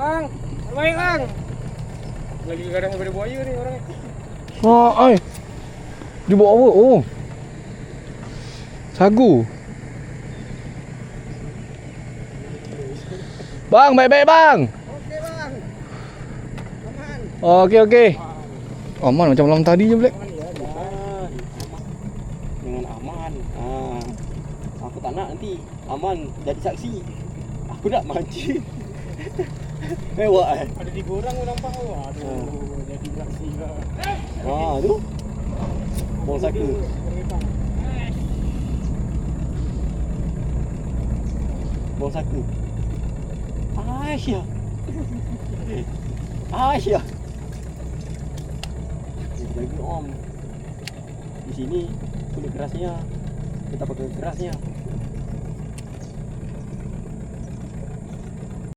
Bang, baik bang. Lagi kadang daripada buaya ni orang ni. Oh, ai. Dia bawa apa? Oh. Sagu. Bang, baik-baik bang. Okey bang. Aman. Oh, okey. Aman macam malam tadi je Black. Dengan aman. Aku tak nak nanti Aman jadi saksi. Aku nak mancing. Mewah Ada 3 orang aku nampak tu. Aduh, jadi saksi lah. tu. Bong saka. Bong saka. Aisyah. Aisyah. Jaga om. Di sini kulit kerasnya. Kita pakai kerasnya.